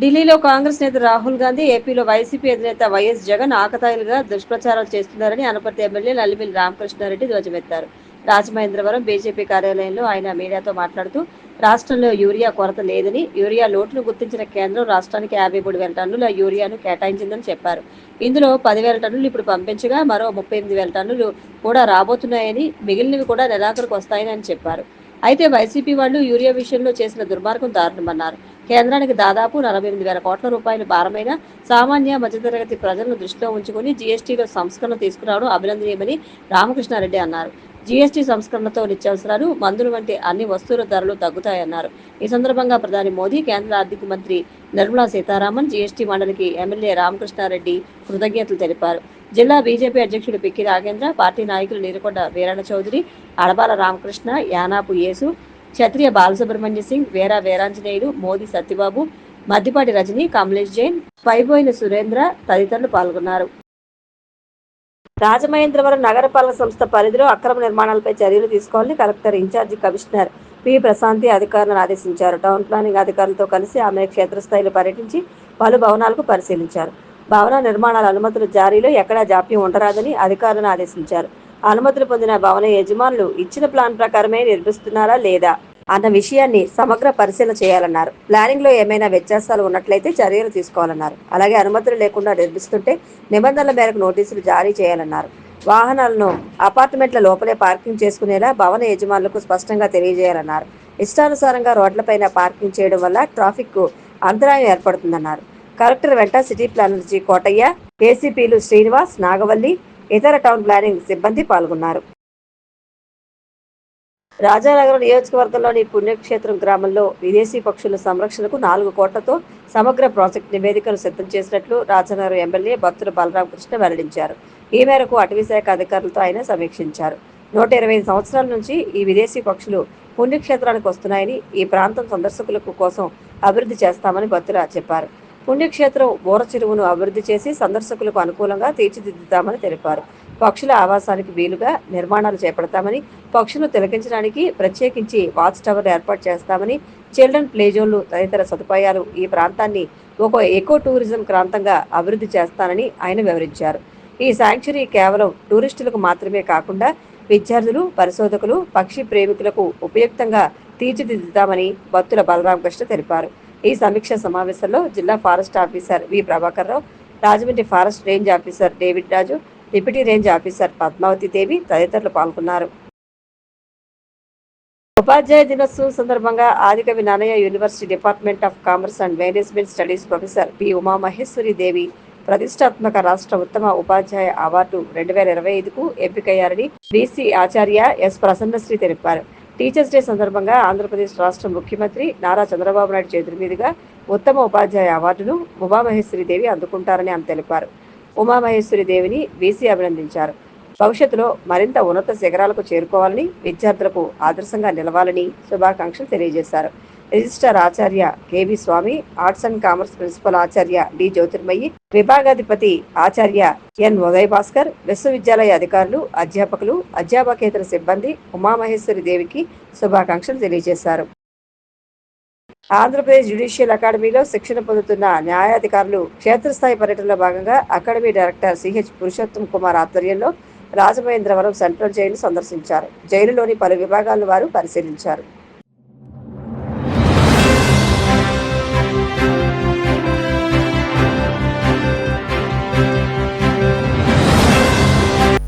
ఢిల్లీలో కాంగ్రెస్ నేత రాహుల్ గాంధీ, ఏపీలో వైసీపీ అధినేత వైఎస్ జగన్ ఆకతాయిలుగా దుష్ప్రచారాలు చేస్తున్నారని అనపర్తి ఎమ్మెల్యే నల్లిమిల్లి రామకృష్ణారెడ్డి ధ్వజమెత్తారు. రాజమహేంద్రవరం బీజేపీ కార్యాలయంలో ఆయన మీడియాతో మాట్లాడుతూ, రాష్ట్రంలో యూరియా కొరత లేదని, యూరియా లోటును గుర్తించిన కేంద్రం రాష్ట్రానికి 53,000 టన్నుల యూరియాను కేటాయించిందని చెప్పారు. ఇందులో 10,000 టన్నులు ఇప్పుడు పంపించగా మరో 38,000 టన్నులు కూడా రాబోతున్నాయని, మిగిలినవి కూడా నెలాఖరుకు వస్తాయని చెప్పారు. అయితే వైసీపీ వాళ్ళు యూరియా విషయంలో చేసిన దుర్మార్గం దారుణమన్నారు. కేంద్రానికి దాదాపు 48,000 కోట్ల రూపాయలు భారమైన సామాన్య మధ్యతరగతి ప్రజలను దృష్టిలో ఉంచుకుని జీఎస్టీలో సంస్కరణ తీసుకురావడం అభినందనీయమని రామకృష్ణారెడ్డి అన్నారు. జీఎస్టీ సంస్కరణతో నిత్యావసరాలు, మందులు వంటి అన్ని వస్తువుల ధరలు తగ్గుతాయన్నారు. ఈ సందర్భంగా ప్రధాని మోదీ, కేంద్ర ఆర్థిక మంత్రి నిర్మలా సీతారామన్, జీఎస్టీ మండలికి ఎమ్మెల్యే రామకృష్ణారెడ్డి కృతజ్ఞతలు తెలిపారు. జిల్లా బీజేపీ అధ్యక్షుడు పిక్కి రాగేంద్ర, పార్టీ నాయకులు నీరుకొండ వీరన్న చౌదరి, అడబాల రామకృష్ణ, యానాపు యేసు, క్షత్రియ బాలసుబ్రహ్మణ్య సింగ్, వేరా వీరాంజనేయులు, మోదీ సత్యబాబు, మద్దిపాటి రజని, కమలేష్ జైన్, పైబోయిన సురేంద్ర తదితరులు పాల్గొన్నారు. రాజమహేంద్రవరం నగరపాలక సంస్థ పరిధిలో అక్రమ నిర్మాణాలపై చర్యలు తీసుకోవాలని collector in-charge commissioner P Prashanti అధికారులను ఆదేశించారు. టౌన్ ప్లానింగ్ అధికారులతో కలిసి ఆమె క్షేత్రస్థాయిలో పర్యటించి పలు భవనాలకు పరిశీలించారు. భవన నిర్మాణాల అనుమతుల జారీలో ఎక్కడా జాప్యం ఉండరాదని అధికారులను ఆదేశించారు. అనుమతులు పొందిన భవన యజమానులు ఇచ్చిన ప్లాన్ ప్రకారమే నిర్మిస్తున్నారా లేదా అన్న విషయాన్ని సమగ్ర పరిశీలన చేయాలన్నారు. ప్లానింగ్ లో ఏమైనా వ్యత్యాసాలు ఉన్నట్లయితే చర్యలు తీసుకోవాలన్నారు. అలాగే అనుమతులు లేకుండా నిర్మిస్తుంటే నిబంధనల మేరకు నోటీసులు జారీ చేయాలన్నారు. వాహనాలను అపార్ట్మెంట్ల లోపలే పార్కింగ్ చేసుకునేలా భవన యజమానులకు స్పష్టంగా తెలియజేయాలన్నారు. ఇష్టానుసారంగా రోడ్లపైన పార్కింగ్ చేయడం వల్ల ట్రాఫిక్ కు అంతరాయం ఏర్పడుతుందన్నారు. కలెక్టర్ వెంట సిటీ ప్లానర్ జి కోటయ్య, ఏసీపీలు శ్రీనివాస్, నాగవల్లి, ఇతర టౌన్ ప్లానింగ్ సిబ్బంది పాల్గొన్నారు. రాజానగరం నియోజకవర్గంలోని పుణ్యక్షేత్రం గ్రామంలో విదేశీ పక్షుల సంరక్షణకు 4 కోట్లతో సమగ్ర ప్రాజెక్టు నివేదికను సిద్ధం చేసినట్లు రాజానగరం ఎమ్మెల్యే భక్తుల బలరామకృష్ణ వెల్లడించారు. ఈ మేరకు అటవీశాఖ అధికారులతో ఆయన సమీక్షించారు. 125 సంవత్సరాల నుంచి ఈ విదేశీ పక్షులు పుణ్యక్షేత్రానికి వస్తున్నాయని, ఈ ప్రాంతం సందర్శకులకు కోసం అభివృద్ధి చేస్తామని భక్తుల చెప్పారు. పుణ్యక్షేత్రం బోర చెరువును అభివృద్ధి చేసి సందర్శకులకు అనుకూలంగా తీర్చిదిద్దుతామని తెలిపారు. పక్షుల ఆవాసానికి వీలుగా నిర్మాణాలు చేపడతామని, పక్షులను తిలకించడానికి ప్రత్యేకించి వాచ్ టవర్ ఏర్పాటు చేస్తామని, చిల్డ్రన్ ప్లే జోన్లు తదితర సదుపాయాలు ఈ ప్రాంతాన్ని ఒక ఎకో టూరిజం ప్రాంతంగా అభివృద్ధి చేస్తానని ఆయన వివరించారు. ఈ శాంక్చురీ కేవలం టూరిస్టులకు మాత్రమే కాకుండా విద్యార్థులు, పరిశోధకులు, పక్షి ప్రేమికులకు ఉపయుక్తంగా తీర్చిదిద్దుతామని భక్తుల బలరామకృష్ణ తెలిపారు. ఈ సమీక్ష సమావేశంలో జిల్లా forest officer V Prabhakar Rao, Rajahmundry forest range officer David Raju, deputy range officer Padmavathi Devi తదితరులు పాల్గొన్నారు. ఉపాధ్యాయ దినోత్సవం సందర్భంగా Adikavi Nannaya university department of commerce and management studies professor P Umamaheswari Devi ప్రతిష్టాత్మక రాష్ట్ర ఉత్తమ ఉపాధ్యాయ అవార్డు 2025కు ఎంపికయ్యారని బీసీ ఆచార్య ఎస్ ప్రసన్నశ్రీ తెలిపారు. టీచర్స్ డే సందర్భంగా ఆంధ్రప్రదేశ్ రాష్ట్ర ముఖ్యమంత్రి నారా చంద్రబాబు నాయుడు చేతుల మీదుగా ఉత్తమ ఉపాధ్యాయ అవార్డును ఉమామహేశ్వరి దేవి అందుకుంటారని ఆమె తెలిపారు. ఉమామహేశ్వరి దేవిని బీసీ అభినందించారు. భవిష్యత్తులో మరింత ఉన్నత శిఖరాలకు చేరుకోవాలని, విద్యార్థులకు ఆదర్శంగా నిలవాలని శుభాకాంక్షలు తెలియజేశారు. రిజిస్ట్రార్ ఆచార్య KV Swamy, arts and commerce principal ఆచార్య డి జ్యోతిర్మయి, విభాగాధిపతి ఆచార్య ఎన్ ఉదయ్ భాస్కర్, విశ్వవిద్యాలయ అధికారులు, అధ్యాపకులు, అధ్యాపకేతర సిబ్బంది ఉమామహేశ్వరి దేవికి శుభాకాంక్షలు తెలియజేశారు. ఆంధ్రప్రదేశ్ జ్యుడిషియల్ అకాడమీలో శిక్షణ పొందుతున్న న్యాయాధికారులు క్షేత్రస్థాయి పర్యటనలో భాగంగా academy director CH Purushottam Kumar ఆధ్వర్యంలో రాజమహేంద్రవరం సెంట్రల్ జైలు సందర్శించారు. జైలులోని పలు విభాగాలను వారు పరిశీలించారు.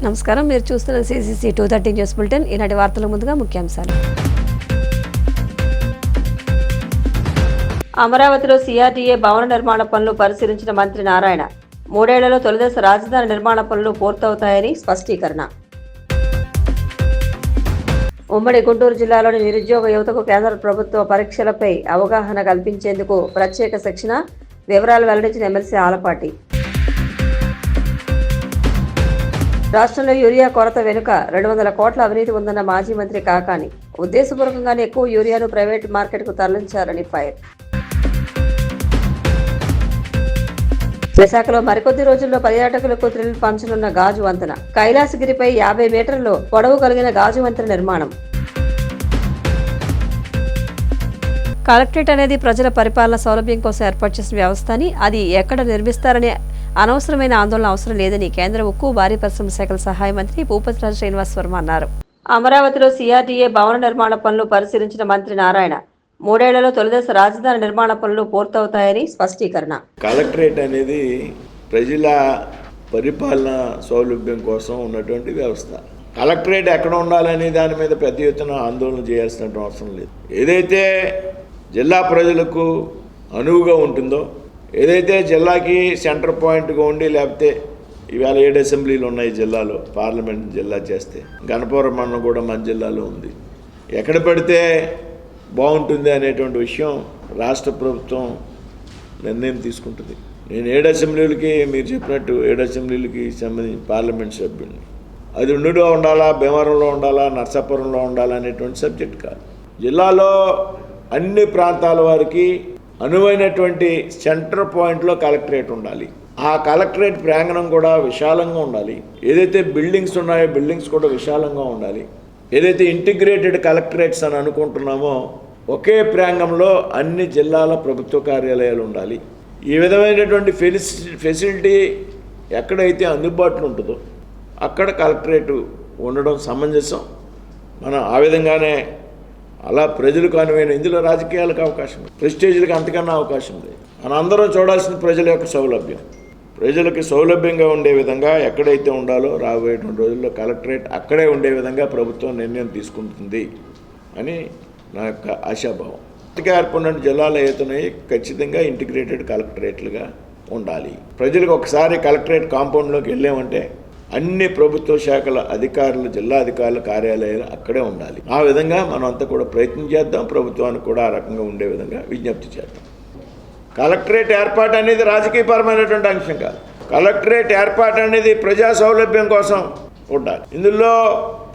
నమస్కారం, మీరు చూస్తున్న సిసిసి 230 న్యూస్ బులెటిన్. ఈనాటి వార్తల ముందుగా ముఖ్యాంశాలు. అమరావతిలో సిఆర్డీఏ భవన నిర్మాణ పనులు పరిశీలించిన మంత్రి నారాయణ. 3 ఏళ్లలో తొలిదశ రాజధాని నిర్మాణ పనులు పూర్తవుతాయని స్పష్టీకరణ. ఉమ్మడి గుంటూరు జిల్లాలోని నిరుద్యోగ యువతకు కేంద్ర ప్రభుత్వ పరీక్షలపై అవగాహన కల్పించేందుకు ప్రత్యేక శిక్షణ, వివరాలు వెల్లడించిన ఎమ్మెల్సీ ఆలపాటి. రాష్ట్రంలో యూరియా కొరత వెనుక 200 కోట్ల అవినీతి ఉందన్న మాజీ మంత్రి కాకాని. ఉద్దేశపూర్వకంగానే ఎక్కువ యూరియాను ప్రైవేట్ మార్కెట్కు తరలించారని ఫైర్. విశాఖలో మరికొద్ది రోజుల్లో పర్యాటకులకు థ్రిల్ పంచనున్న గాజు వంతెన. కైలాసగిరిపై 50 మీటర్లలో పొడవు కలిగిన గాజు వంతెన నిర్మాణం. కలెక్టరేట్ అనేది ప్రజల పరిపాలన సౌలభ్యం కోసం ఏర్పాటు చేసిన వ్యవస్థ అని, అది ఎక్కడ నిర్మిస్తారనే అనవసరమైన ఆందోళన అవసరం లేదని కేంద్ర ఉక్కు భారీ పరిశ్రమ శాఖల సహాయ మంత్రి భూపతిరాజు శ్రీనివాస్ వర్మ అన్నారు. అమరావతిలో CRDA భవన నిర్మాణ పనులు పరిశీలించిన మంత్రి నారాయణ 3 ఏళ్లలో తొలిదశ రాజధాని నిర్మాణ పనులు పూర్తవుతాయని స్పష్టీకరణ. కలెక్టరేట్ అనేది ప్రజల పరిపాలన సౌలభ్యం కోసం ఉన్నటువంటి వ్యవస్థ. కలెక్టరేట్ ఎక్కడ ఉండాలని దాని మీద పెద్ద ఎత్తున ఆందోళన చేయాల్సిన అవసరం లేదు. ఏదైతే జిల్లా ప్రజలకు అనువుగా ఉంటుందో, ఏదైతే జిల్లాకి సెంటర్ పాయింట్గా ఉండి, లేకపోతే ఇవాళ 7 అసెంబ్లీలు ఉన్నాయి జిల్లాలో, పార్లమెంట్ జిల్లా చేస్తే గణపవరం మండలం కూడా మన జిల్లాలో ఉంది. ఎక్కడ పెడితే బాగుంటుంది అనేటువంటి విషయం రాష్ట్ర ప్రభుత్వం నిర్ణయం తీసుకుంటుంది. నేను 7 అసెంబ్లీలకి, మీరు చెప్పినట్టు 7 అసెంబ్లీలకి సంబంధించి పార్లమెంట్ సభ్యుడిని. అది ఉండులో ఉండాలా, భీమవరంలో ఉండాలా, నర్సాపురంలో ఉండాలా అనేటువంటి సబ్జెక్ట్ కాదు. జిల్లాలో అన్ని ప్రాంతాల వారికి అనువైనటువంటి సెంటర్ పాయింట్లో కలెక్టరేట్ ఉండాలి. ఆ కలెక్టరేట్ ప్రాంగణం కూడా విశాలంగా ఉండాలి. ఏదైతే బిల్డింగ్స్ ఉన్నాయో బిల్డింగ్స్ కూడా విశాలంగా ఉండాలి. ఏదైతే ఇంటిగ్రేటెడ్ కలెక్టరేట్స్ అని అనుకుంటున్నామో ఒకే ప్రాంగణంలో అన్ని జిల్లాల ప్రభుత్వ కార్యాలయాలు ఉండాలి. ఈ విధమైనటువంటి ఫెసిలిటీ ఎక్కడైతే అందుబాటులో ఉంటుందో అక్కడ కలెక్టరేట్ ఉండడం సమంజసం. మనం ఆ విధంగానే అలా ప్రజలకు అనువైన, ఇందులో రాజకీయాలకు అవకాశం లేదు, ప్రెస్టేజ్లకు అంతకన్నా అవకాశం లేదు. మనందరం చూడాల్సిన ప్రజల యొక్క సౌలభ్యం. ప్రజలకి సౌలభ్యంగా ఉండే విధంగా ఎక్కడైతే ఉండాలో రాబోయేటువంటి రోజుల్లో కలెక్టరేట్ అక్కడే ఉండే విధంగా ప్రభుత్వం నిర్ణయం తీసుకుంటుంది అని నా యొక్క ఆశాభావం. ఏర్పడిన జిల్లాల ఏతున్నాయి ఖచ్చితంగా ఇంటిగ్రేటెడ్ కలెక్టరేట్లుగా ఉండాలి. ప్రజలకు ఒకసారి కలెక్టరేట్ కాంపౌండ్లోకి వెళ్ళామంటే అన్ని ప్రభుత్వ శాఖల అధికారులు, జిల్లా అధికారుల కార్యాలయాలు అక్కడే ఉండాలి. ఆ విధంగా మనం అంతా కూడా ప్రయత్నం చేద్దాం. ప్రభుత్వానికి కూడా ఆ రకంగా ఉండే విధంగా విజ్ఞప్తి చేద్దాం. కలెక్టరేట్ ఏర్పాటు అనేది రాజకీయపరమైనటువంటి అంశం కాదు. కలెక్టరేట్ ఏర్పాటు అనేది ప్రజా సౌలభ్యం కోసం ఉండాలి. ఇందులో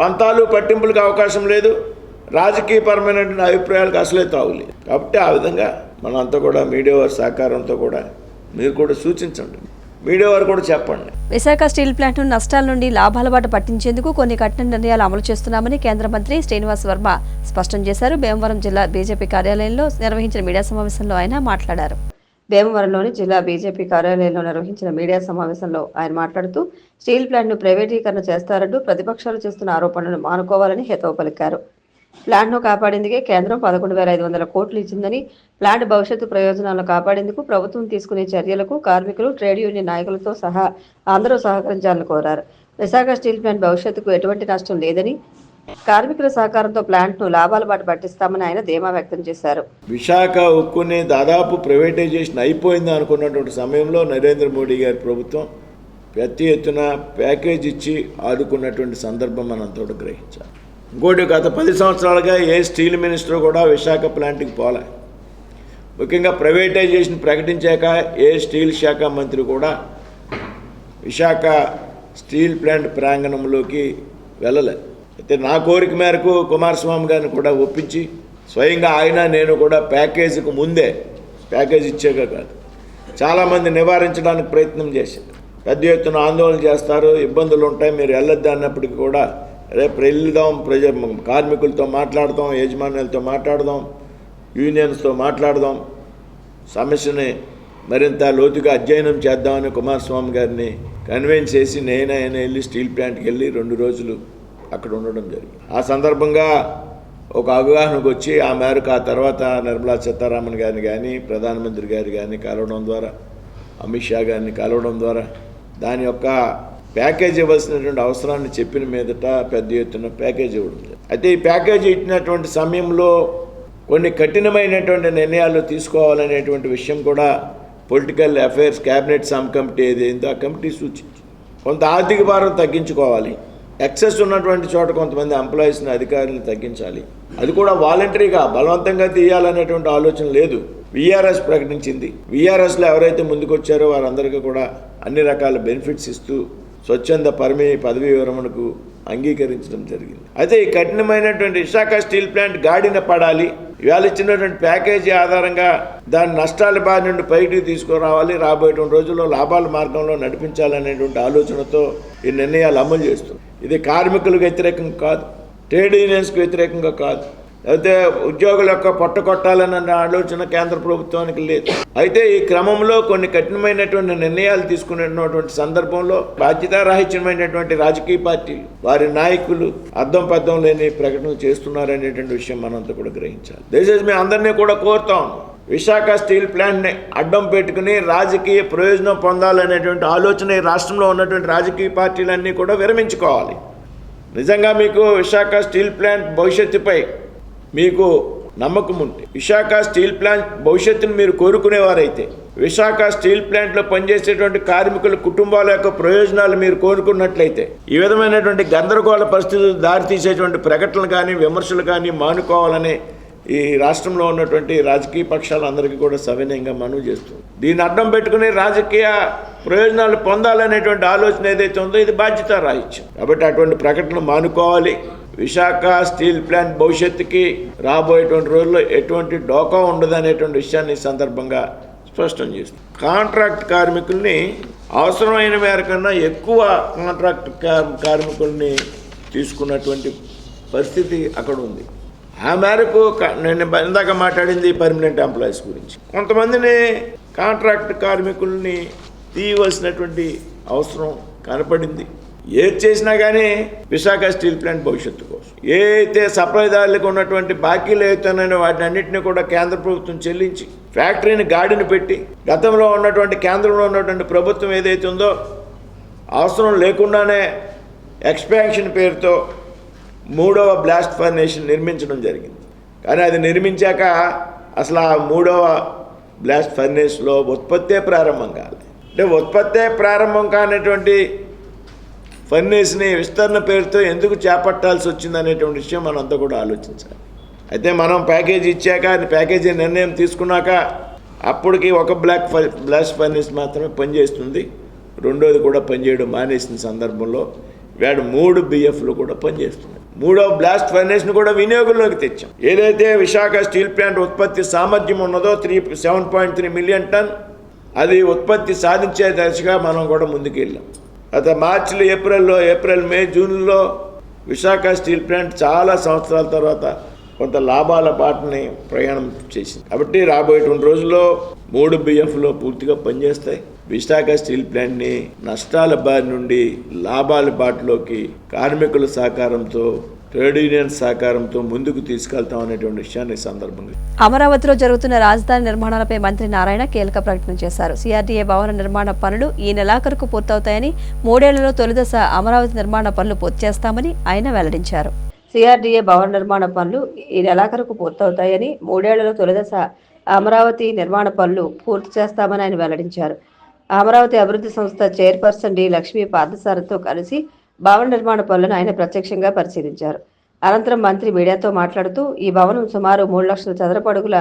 పంతాలు పట్టింపులకు అవకాశం లేదు, రాజకీయపరమైనటువంటి అభిప్రాయాలకు అసలే తావులేదు. కాబట్టి ఆ విధంగా మనం అంతా కూడా మీడియా వారి సహకారంతో కూడా మీరు కూడా సూచించండి, మీడియా వారు కూడా చెప్పండి. విశాఖ స్టీల్ ప్లాంట్ను నష్టాల నుండి లాభాల బాట పట్టించేందుకు కొన్ని కఠిన నిర్ణయాలు అమలు చేస్తున్నామని కేంద్ర మంత్రి శ్రీనివాస్ వర్మ స్పష్టం చేశారు. భీమవరం జిల్లా బీజేపీ కార్యాలయంలో నిర్వహించిన మీడియా సమావేశంలో ఆయన మాట్లాడారు. భీమవరంలోని జిల్లా బీజేపీ కార్యాలయంలో నిర్వహించిన మీడియా సమావేశంలో ఆయన మాట్లాడుతూ స్టీల్ ప్లాంట్ను ప్రైవేటీకరణ చేస్తారంటూ ప్రతిపక్షాలు చేస్తున్న ఆరోపణలను మానుకోవాలని హితవు పలికారు. ప్లాంట్ను కాపాడేందుకే కేంద్రం 11,500 కోట్లు ఇచ్చిందని, ప్లాంట్ భవిష్యత్తు ప్రయోజనాలను కాపాడేందుకు ప్రభుత్వం తీసుకునే చర్యలకు కార్మికులు, ట్రేడ్ యూనియన్ నాయకులతో సహా అందరూ సహకరించాలని కోరారు. విశాఖ స్టీల్ ప్లాంట్ భవిష్యత్తుకు ఎటువంటి నష్టం లేదని, కార్మికుల సహకారంతో ప్లాంట్ను లాభాల బాట పట్టిస్తామని ఆయన ధీమా వ్యక్తం చేశారు. విశాఖ ఉక్కుని దాదాపు ప్రైవేటైజేషన్ అయిపోయింది అనుకున్నటువంటి సమయంలో నరేంద్ర మోడీ గారి ప్రభుత్వం పెద్ద ఎత్తున ప్యాకేజ్ ఇచ్చి ఆదుకున్నటువంటి సందర్భం మనంతో గ్రహించాలి. ఇంకోటి, గత 10 సంవత్సరాలుగా ఏ స్టీల్ మినిస్టర్ కూడా విశాఖ ప్లాంట్కి పోలే. ముఖ్యంగా ప్రైవేటైజేషన్ ప్రకటించాక ఏ స్టీల్ శాఖ మంత్రి కూడా విశాఖ స్టీల్ ప్లాంట్ ప్రాంగణంలోకి వెళ్ళలేదు. అయితే నా కోరిక మేరకు కుమారస్వామి గారిని కూడా ఒప్పించి స్వయంగా ఆయన, నేను కూడా ప్యాకేజీకి ముందే, ప్యాకేజ్ ఇచ్చాక కాదు, చాలామంది నివారించడానికి ప్రయత్నం చేశారు. పెద్ద ఎత్తున ఆందోళన చేస్తారు, ఇబ్బందులు ఉంటాయి, మీరు వెళ్ళొద్దు అన్నప్పటికీ కూడా రేపు వెళ్దాం, కార్మికులతో మాట్లాడదాం, యజమానులతో మాట్లాడదాం, యూనియన్స్తో మాట్లాడదాం, సమస్యని మరింత లోతుగా అధ్యయనం చేద్దామని కుమారస్వామి గారిని కన్విన్స్ చేసి ఆయన వెళ్ళి స్టీల్ ప్లాంట్కి వెళ్ళి 2 రోజులు అక్కడ ఉండడం జరిగింది. ఆ సందర్భంగా ఒక అవగాహనకు వచ్చి ఆ మేరకు ఆ తర్వాత నిర్మలా సీతారామన్ గారిని కానీ, ప్రధానమంత్రి గారిని కానీ కలవడం ద్వారా, అమిత్ షా గారిని కలవడం ద్వారా దాని యొక్క ప్యాకేజ్ ఇవ్వాల్సినటువంటి అవసరాన్ని చెప్పిన మీదట పెద్ద ఎత్తున ప్యాకేజ్ ఇవ్వడం. అయితే ఈ ప్యాకేజ్ ఇచ్చినటువంటి సమయంలో కొన్ని కఠినమైనటువంటి నిర్ణయాలు తీసుకోవాలనేటువంటి విషయం కూడా political affairs cabinet sub committee ఏదైందో ఆ కమిటీ సూచించింది. కొంత ఆర్థిక భారం తగ్గించుకోవాలి, ఎక్సెస్ ఉన్నటువంటి చోట కొంతమంది ఎంప్లాయీస్ని, అధికారులను తగ్గించాలి. అది కూడా వాలంటరీగా బలవంతంగా తీయాలనేటువంటి ఆలోచన లేదు. విఆర్ఎస్ ప్రకటించింది. విఆర్ఎస్లో ఎవరైతే ముందుకు వచ్చారో వారందరికీ కూడా అన్ని రకాల బెనిఫిట్స్ ఇస్తూ స్వచ్ఛంద పదవీ విరమణకు అంగీకరించడం జరిగింది. అయితే ఈ కఠినమైనటువంటి విశాఖ స్టీల్ ప్లాంట్ గాడిన పడాలి, ఇవాళ ఇచ్చినటువంటి ప్యాకేజీ ఆధారంగా దాని నష్టాల బారి నుండి బయటికి తీసుకురావాలి, రాబోయేటువంటి రోజుల్లో లాభాల మార్గంలో నడిపించాలనేటువంటి ఆలోచనతో ఈ నిర్ణయాలు అమలు చేస్తుంది. ఇది కార్మికులకు వ్యతిరేకంగా కాదు, ట్రేడ్ యూనియన్స్కి వ్యతిరేకంగా కాదు, అయితే ఉద్యోగుల యొక్క పొట్ట కొట్టాలన్న ఆలోచన కేంద్ర ప్రభుత్వానికి లేదు. అయితే ఈ క్రమంలో కొన్ని కఠినమైనటువంటి నిర్ణయాలు తీసుకునేటువంటి సందర్భంలో బాధ్యతారాహిత్యమైనటువంటి రాజకీయ పార్టీలు వారి నాయకులు అర్థం పర్థం లేని ప్రకటనలు చేస్తున్నారనేటువంటి విషయం మనంతా కూడా గ్రహించాలి. దయచేసి మేము అందరినీ కూడా కోరుతాం, విశాఖ స్టీల్ ప్లాంట్ని అడ్డం పెట్టుకుని రాజకీయ ప్రయోజనం పొందాలనేటువంటి ఆలోచన ఈ రాష్ట్రంలో ఉన్నటువంటి రాజకీయ పార్టీలన్నీ కూడా విరమించుకోవాలి. నిజంగా మీకు విశాఖ స్టీల్ ప్లాంట్ భవిష్యత్తుపై మీకు నమ్మకం ఉంటే, విశాఖ స్టీల్ ప్లాంట్ భవిష్యత్తును మీరు కోరుకునేవారైతే, విశాఖ స్టీల్ ప్లాంట్లో పనిచేసేటువంటి కార్మికుల కుటుంబాల యొక్క ప్రయోజనాలు మీరు కోరుకున్నట్లయితే ఈ విధమైనటువంటి గందరగోళ పరిస్థితులు దారితీసేటువంటి ప్రకటనలు కానీ విమర్శలు కానీ మానుకోవాలని ఈ రాష్ట్రంలో ఉన్నటువంటి రాజకీయ పక్షాలందరికీ కూడా సవినయంగా మనవి చేస్తుంది. దీన్ని అడ్డం పెట్టుకుని రాజకీయ ప్రయోజనాలు పొందాలనేటువంటి ఆలోచన ఏదైతే ఉందో ఇది బాధ్యత రాహిత్యం. కాబట్టి అటువంటి ప్రకటనలు మానుకోవాలి. విశాఖ స్టీల్ ప్లాంట్ భవిష్యత్తుకి రాబోయేటువంటి రోజుల్లో ఎటువంటి డోకా ఉండదనేటువంటి విషయాన్ని ఈ సందర్భంగా స్పష్టం చేస్తుంది. కాంట్రాక్ట్ కార్మికుల్ని అవసరమైన మేరకన్నా ఎక్కువ కాంట్రాక్ట్ కార్మికుల్ని తీసుకున్నటువంటి పరిస్థితి అక్కడ ఉంది. ఆ మేరకు నేను ఇందాక మాట్లాడింది పర్మనెంట్ ఎంప్లాయీస్ గురించి. కొంతమందిని కాంట్రాక్ట్ కార్మికుల్ని తీయవలసినటువంటి అవసరం కనపడింది. ఏది చేసినా కానీ విశాఖ స్టీల్ ప్లాంట్ భవిష్యత్తు కోసం ఏ అయితే సప్లైదారులకు ఉన్నటువంటి బాకీలు అవుతున్నాయో వాటిని అన్నింటినీ కూడా కేంద్ర ప్రభుత్వం చెల్లించి ఫ్యాక్టరీని గాడిని పెట్టి గతంలో ఉన్నటువంటి కేంద్రంలో ఉన్నటువంటి ప్రభుత్వం ఏదైతే ఉందో అవసరం లేకుండానే ఎక్స్పాన్షన్ పేరుతో 3వ బ్లాస్ట్ ఫర్నేస్ నిర్మించడం జరిగింది. కానీ అది నిర్మించాక అసలు ఆ 3వ బ్లాస్ట్ ఫర్నేస్లో ఉత్పత్తే ప్రారంభం కాలేదు. అంటే ఉత్పత్తే ప్రారంభం కానటువంటి ఫర్నేస్ని విస్తరణ పేరుతో ఎందుకు చేపట్టాల్సి వచ్చిందనేటువంటి విషయం మనంతా కూడా ఆలోచించాలి. అయితే మనం ప్యాకేజీ ఇచ్చాక ప్యాకేజీ నిర్ణయం తీసుకున్నాక అప్పటికి ఒక బ్లాస్ట్ ఫర్నేస్ మాత్రమే పనిచేస్తుంది, రెండోది కూడా పనిచేయడం మానేసిన సందర్భంలో వాడు 3 BFలు కూడా పనిచేస్తున్నాయి. 3వ బ్లాస్ట్ ఫర్నేస్ను కూడా వినియోగంలోకి తెచ్చాం. ఏదైతే విశాఖ స్టీల్ ప్లాంట్ ఉత్పత్తి సామర్థ్యం ఉన్నదో 7.3 మిలియన్ టన్ అది ఉత్పత్తి సాధించే దశగా మనం కూడా ముందుకెళ్ళాం. గత మార్చిలో ఏప్రిల్ మే జూన్లో విశాఖ స్టీల్ ప్లాంట్ చాలా సంవత్సరాల తర్వాత కొంత లాభాల బాటని ప్రయాణం చేసింది. కాబట్టి రాబోయేటువంటి రోజుల్లో 3 BFలో పూర్తిగా పనిచేస్తాయి. విశాఖ స్టీల్ ప్లాంట్ని నష్టాల బారి నుండి లాభాల బాటలోకి కార్మికుల సహకారంతో ట్రేడ్ యూనియన్ సహకారంతో ముందుకు తీసుకెళ్తాం అనేటువంటి విషయాన్ని సందర్భంగా. అమరావతిలో జరుగుతున్న రాజధాని నిర్మాణాలపై మంత్రి నారాయణ కీలక ప్రకటన చేశారు. CRDA భవన నిర్మాణ పనులు ఈ నెలాఖరుకు పూర్తవుతాయని, 3 ఏళ్లలో తొలిదశ అమరావతి నిర్మాణ పనులు పూర్తి చేస్తామని ఆయన వెల్లడించారు. CRDA భవన నిర్మాణ పనులు ఈ నెలాఖరుకు పూర్తవుతాయని, 3 ఏళ్లలో తొలిదశ అమరావతి నిర్మాణ పనులు పూర్తి చేస్తామని ఆయన వెల్లడించారు. అమరావతి అభివృద్ధి సంస్థ చైర్పర్సన్ డి లక్ష్మీ పాదసారథితో కలిసి భవన నిర్మాణ పనులను ఆయన ప్రత్యక్షంగా పరిశీలించారు. అనంతరం మంత్రి మీడియాతో మాట్లాడుతూ ఈ భవనం సుమారు 3 లక్షల చదరపు అడుగుల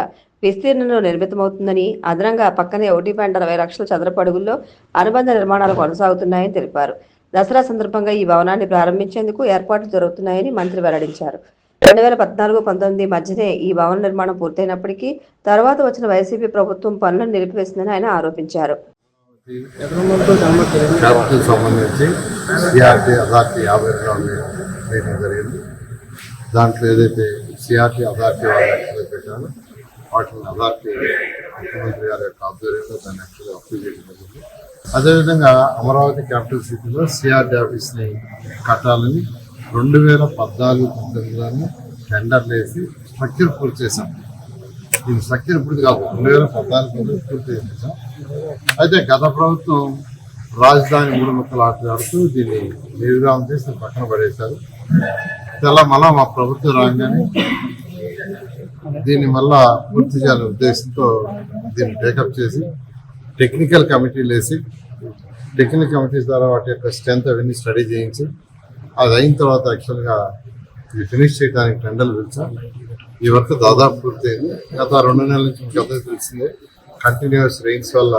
విస్తీర్ణంలో నిర్మితమవుతుందని, అదనంగా పక్కనే 1.20 లక్షల చదరపు అడుగుల్లో అనుబంధ నిర్మాణాలు కొనసాగుతున్నాయని తెలిపారు. దసరా సందర్భంగా ఈ భవనాన్ని ప్రారంభించేందుకు ఏర్పాట్లు జరుగుతున్నాయని మంత్రి వెల్లడించారు. 2014-19 మధ్యనే ఈ భవన నిర్మాణం పూర్తయినప్పటికీ తర్వాత వచ్చిన వైసీపీ ప్రభుత్వం పనులను నిలిపివేసిందని ఆయన ఆరోపించారు. క్యాపిటల్ సంబంధించి CRDA అథారిటీ 52 మీటింగ్ జరిగింది. దాంట్లో ఏదైతే CRDA అథారిటీ వాళ్ళు పెట్టారో వాటిని అథారిటీ ముఖ్యమంత్రి గారి యొక్క ఆధ్వర్యంలో దాన్ని యాక్చువల్గా అప్రూవ్ చేయడం జరిగింది. అదేవిధంగా అమరావతి క్యాపిటల్ సిటీలో CRDA ఆఫీస్ని కట్టాలని 2014-19 టెండర్లు వేసి స్ట్రక్చర్ పూర్తి చేశాం. దీని స్ట్రక్చర్ పూర్తి కాదు, 2014 పూర్తి చేసాం. అయితే గత ప్రభుత్వం రాజధాని 3 ముక్కలు ఆడుతూ దీన్ని నిర్విరామం చేసి పక్కన పడేశారు. ఇలా మళ్ళా మా ప్రభుత్వం రాగానే దీన్ని మళ్ళా పూర్తి చేయాలనే ఉద్దేశంతో దీన్ని టేకప్ చేసి టెక్నికల్ కమిటీలు వేసి టెక్నికల్ కమిటీస్ ద్వారా వాటి యొక్క స్ట్రెంత్ అవన్నీ స్టడీ చేయించి అది అయిన తర్వాత యాక్చువల్గా ఇది ఫినిష్ చేయడానికి టెండర్లు పిలిచాం. ఈ వర్క్ దాదాపు పూర్తయింది. గత 2 నెలల నుంచి మీకు అందరికీ తెలిసిందే కంటిన్యూస్ రెయిన్స్ వల్ల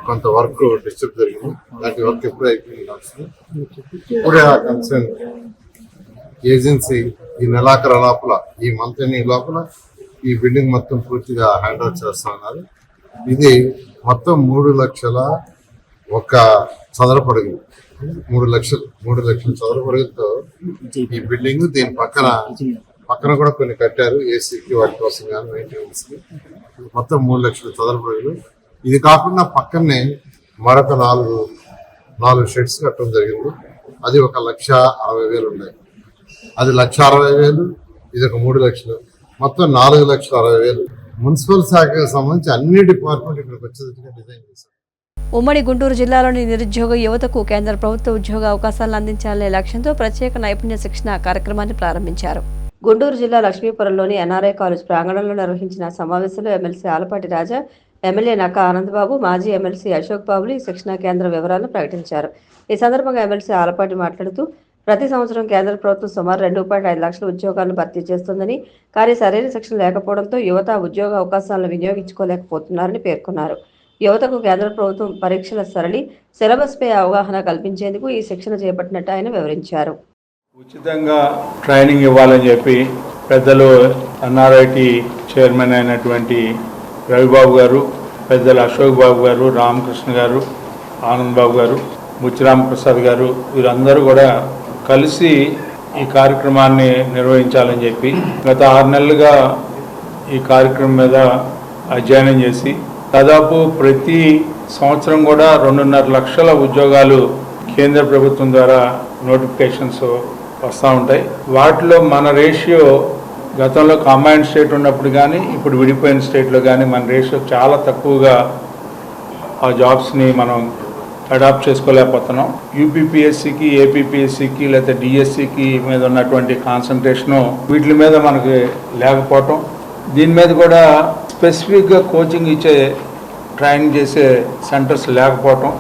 కొంత వర్క్ డిస్టర్బ్ జరిగింది. దాంట్ వర్క్ ఎప్పుడు అయిపోయింది. ఇప్పుడే ఆ కన్సర్న్ ఏజెన్సీ ఈ నెలాఖరు లోపల, ఈ మంత్ ఎండింగ్ లోపల ఈ బిల్డింగ్ మొత్తం పూర్తిగా హ్యాండ్ ఓవర్ చేస్తా ఉన్నారు. ఇది మొత్తం 3,01,000 చదరపు అడుగులు, 3 లక్షల చదరపు అడుగులతో ఈ బిల్డింగ్, దీని పక్కన పక్కన కూడా కొన్ని కట్టారు ఏసీకి వాటి కోసం కానీ మెయింటెనెన్స్కి. మొత్తం 3 లక్షల చదరపు అడుగులు. ఇది కాకుండా పక్కనే మరొక నాలుగు షెడ్స్ కట్టడం జరిగింది. అది 1,60,000 ఉన్నాయి. అది 1,60,000, ఇది ఒక 3 లక్షలు, మొత్తం 4,60,000. మున్సిపల్ శాఖకు సంబంధించి అన్ని డిపార్ట్మెంట్ ఇక్కడికి వచ్చేటట్టుగా డిజైన్ చేశారు. ఉమ్మడి గుంటూరు జిల్లాలోని నిరుద్యోగ యువతకు కేంద్ర ప్రభుత్వ ఉద్యోగ అవకాశాలను అందించాలనే లక్ష్యంతో ప్రత్యేక నైపుణ్య శిక్షణ కార్యక్రమాన్ని ప్రారంభించారు. గుంటూరు జిల్లా లక్ష్మీపురంలోని ఎన్ఆర్ఐ కాలేజ్ ప్రాంగణంలో నిర్వహించిన సమావేశంలో ఎమ్మెల్సీ ఆలపాటి రాజా, ఎమ్మెల్యే నక్క ఆనందబాబు, మాజీ ఎమ్మెల్సీ అశోక్ బాబులు ఈ శిక్షణా కేంద్ర వివరాలను ప్రకటించారు. ఈ సందర్భంగా ఎమ్మెల్సీ ఆలపాటి మాట్లాడుతూ ప్రతి సంవత్సరం కేంద్ర ప్రభుత్వం సుమారు 2.5 లక్షల ఉద్యోగాలను భర్తీ చేస్తుందని, కానీ సరైన శిక్షణ లేకపోవడంతో యువత ఉద్యోగ అవకాశాలను వినియోగించుకోలేకపోతున్నారని పేర్కొన్నారు. యువతకు కేంద్ర ప్రభుత్వం పరీక్షల సరళి, సిలబస్పై అవగాహన కల్పించేందుకు ఈ శిక్షణ చేపట్టినట్టు ఆయన వివరించారు. ఉచితంగా ట్రైనింగ్ ఇవ్వాలని చెప్పి పెద్దలు ఎన్ఆర్ఐటి చైర్మన్ అయినటువంటి రవిబాబు గారు, పెద్దలు అశోక్ బాబు గారు, రామకృష్ణ గారు, ఆనంద్ బాబు గారు, ముచ్చిరామప్రసాద్ గారు వీరందరూ కూడా కలిసి ఈ కార్యక్రమాన్ని నిర్వహించాలని చెప్పి గత 6 నెలలుగా ఈ కార్యక్రమం మీద అధ్యయనం చేసి దాదాపు ప్రతి సంవత్సరం కూడా 2.5 లక్షల ఉద్యోగాలు కేంద్ర ప్రభుత్వం ద్వారా నోటిఫికేషన్స్ వస్తూ ఉంటాయి. వాటిలో మన రేషియో గతంలో కంబైన్డ్ స్టేట్ ఉన్నప్పుడు కానీ ఇప్పుడు విడిపోయిన స్టేట్లో కానీ మన రేషియో చాలా తక్కువగా ఆ జాబ్స్ని మనం అడాప్ట్ చేసుకోలేకపోతున్నాం. యూపీపీఎస్సీకి, ఏపీపీఎస్సీకి లేకపోతే డిఎస్సికి మీద ఉన్నటువంటి కాన్సన్ట్రేషను వీటి మీద మనకి లేకపోవటం, దీని మీద కూడా స్పెసిఫిక్గా కోచింగ్ ఇచ్చే ట్రైనింగ్ చేసే సెంటర్స్ లేకపోవటం,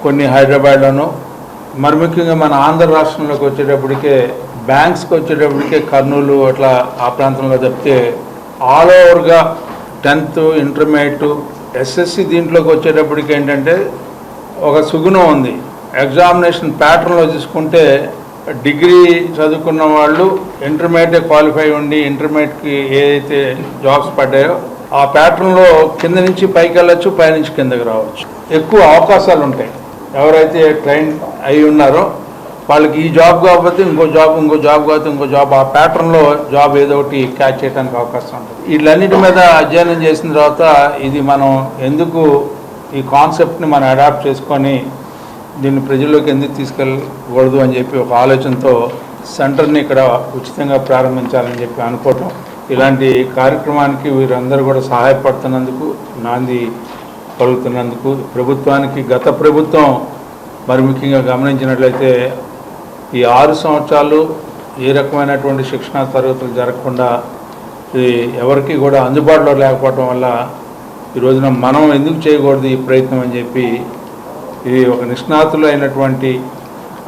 కొన్ని హైదరాబాద్లోనూ, మరి ముఖ్యంగా మన ఆంధ్ర రాష్ట్రంలోకి వచ్చేటప్పటికే బ్యాంక్స్కి వచ్చేటప్పటికే కర్నూలు అట్లా ఆ ప్రాంతంలో తప్పితే ఆల్ ఓవర్గా 10th, ఇంటర్మీడియట్, ఎస్ఎస్సి దీంట్లోకి వచ్చేటప్పటికి ఏంటంటే ఒక సుగుణం ఉంది. ఎగ్జామినేషన్ ప్యాటర్న్లో చూసుకుంటే డిగ్రీ చదువుకున్న వాళ్ళు ఇంటర్మీడియట్ క్వాలిఫై ఉండి ఇంటర్మీడియట్కి ఏదైతే జాబ్స్ పడ్డాయో ఆ ప్యాటర్న్లో కింద నుంచి పైకి వెళ్ళచ్చు, పైనుంచి కిందకి రావచ్చు. ఎక్కువ అవకాశాలు ఉంటాయి. ఎవరైతే ట్రైన్ అయి ఉన్నారో వాళ్ళకి ఈ జాబ్ కాకపోతే ఇంకో జాబ్, ఇంకో జాబ్ కాకపోతే ఇంకో జాబ్, ఆ ప్యాటర్న్లో జాబ్ ఏదో ఒకటి క్యాచ్ చేయడానికి అవకాశం ఉంటుంది. వీటన్నిటి మీద అధ్యయనం చేసిన తర్వాత ఇది మనం ఎందుకు ఈ కాన్సెప్ట్ని మనం అడాప్ట్ చేసుకొని దీన్ని ప్రజల్లోకి ఎందుకు తీసుకెళ్ళకూడదు అని చెప్పి ఒక ఆలోచనతో సెంటర్ని ఇక్కడ ఉచితంగా ప్రారంభించాలని చెప్పి అనుకోవటం, ఇలాంటి కార్యక్రమానికి వీరందరూ కూడా సహాయపడుతున్నందుకు, నాంది పలుకుతున్నందుకు ప్రభుత్వానికి, గత ప్రభుత్వం మరి ముఖ్యంగా గమనించినట్లయితే ఈ 6 సంవత్సరాలు ఏ రకమైనటువంటి శిక్షణా తరగతులు జరగకుండా ఎవరికి కూడా అందుబాటులో లేకపోవటం వల్ల ఈ రోజున మనం ఎందుకు చేయకూడదు ఈ ప్రయత్నం అని చెప్పి ఇది ఒక నిష్ణాతులు అయినటువంటి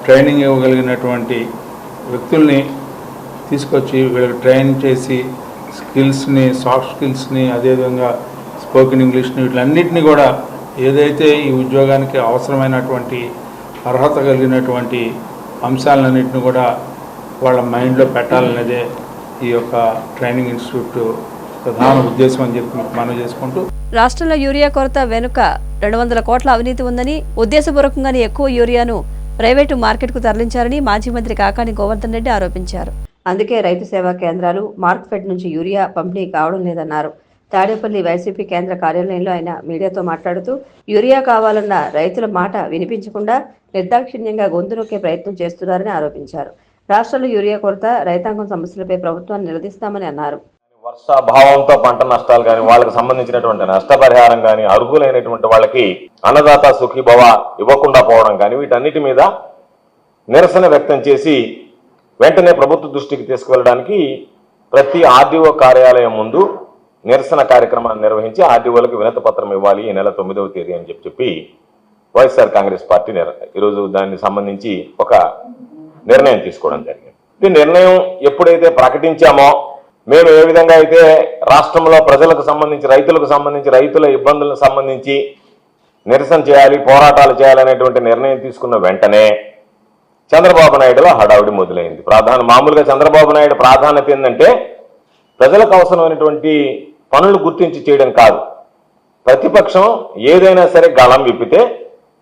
ట్రైనింగ్ ఇవ్వగలిగినటువంటి వ్యక్తుల్ని తీసుకొచ్చి వీళ్ళకి ట్రైన్ చేసి స్కిల్స్ని, సాఫ్ట్ స్కిల్స్ని, అదేవిధంగా స్పోకెన్ ఇంగ్లీష్ని, వీటిలన్నింటినీ కూడా ఏదైతే ఈ ఉద్యోగానికి అవసరమైనటువంటి అర్హత కలిగినటువంటి అంశాలన్నింటినీ కూడా వాళ్ళ మైండ్లో పెట్టాలనేదే ఈ యొక్క ట్రైనింగ్ ఇన్స్టిట్యూట్ ప్రధాన ఉద్దేశం అని చెప్పి మనం చేసుకుంటూ, రాష్ట్రంలో యూరియా కొరత వెనుక 200 కోట్ల అవినీతి ఉందని, ఉద్దేశపూర్వకంగానే ఎక్కువ యూరియాను ప్రైవేటు మార్కెట్కు తరలించారని మాజీ మంత్రి కాకాని గోవర్ధన్ రెడ్డి ఆరోపించారు. అందుకే రైతు సేవా కేంద్రాలు, మార్క్ఫెడ్ నుంచి యూరియా పంపిణీ కావడం లేదన్నారు. తాడేపల్లి వైసీపీ కేంద్ర కార్యాలయంలో ఆయన మీడియాతో మాట్లాడుతూ యూరియా కావాలన్న రైతుల మాట వినిపించకుండా నిర్దాక్షిణ్యంగా గొంతు నొక్కే ప్రయత్నం చేస్తున్నారని ఆరోపించారు. రాష్ట్రంలో యూరియా కొరత, రైతాంగం సమస్యలపై ప్రభుత్వాన్ని నిలదీస్తామని అన్నారు. వర్షాభావంతో పంట నష్టాలు కానీ, వాళ్ళకి సంబంధించినటువంటి నష్టపరిహారం కానీ, అర్హులైనటువంటి వాళ్ళకి అన్నదాత సుఖీభవ ఇవ్వకుండా పోవడం కానీ, వీటన్నిటి మీద నిరసన వ్యక్తం చేసి వెంటనే ప్రభుత్వ దృష్టికి తీసుకువెళ్ళడానికి ప్రతి ఆర్డీఓ కార్యాలయం ముందు నిరసన కార్యక్రమాన్ని నిర్వహించి ఆర్డీఓలకు వినతి పత్రం ఇవ్వాలి ఈ నెల 9వ తేదీ అని చెప్పి వైఎస్ఆర్ కాంగ్రెస్ పార్టీ ఈరోజు దానికి సంబంధించి ఒక నిర్ణయం తీసుకోవడం జరిగింది. ఈ నిర్ణయం ఎప్పుడైతే ప్రకటించామో, మేము ఏ విధంగా అయితే రాష్ట్రంలో ప్రజలకు సంబంధించి, రైతులకు సంబంధించి, రైతుల ఇబ్బందులకు సంబంధించి నిరసన చేయాలి, పోరాటాలు చేయాలనేటువంటి నిర్ణయం తీసుకున్న వెంటనే చంద్రబాబు నాయుడులో హడావుడి మొదలైంది. మామూలుగా చంద్రబాబు నాయుడు ప్రాధాన్యత ఏంటంటే ప్రజలకు అవసరమైనటువంటి పనులు గుర్తించి చేయడం కాదు. ప్రతిపక్షం ఏదైనా సరే గళం విప్పితే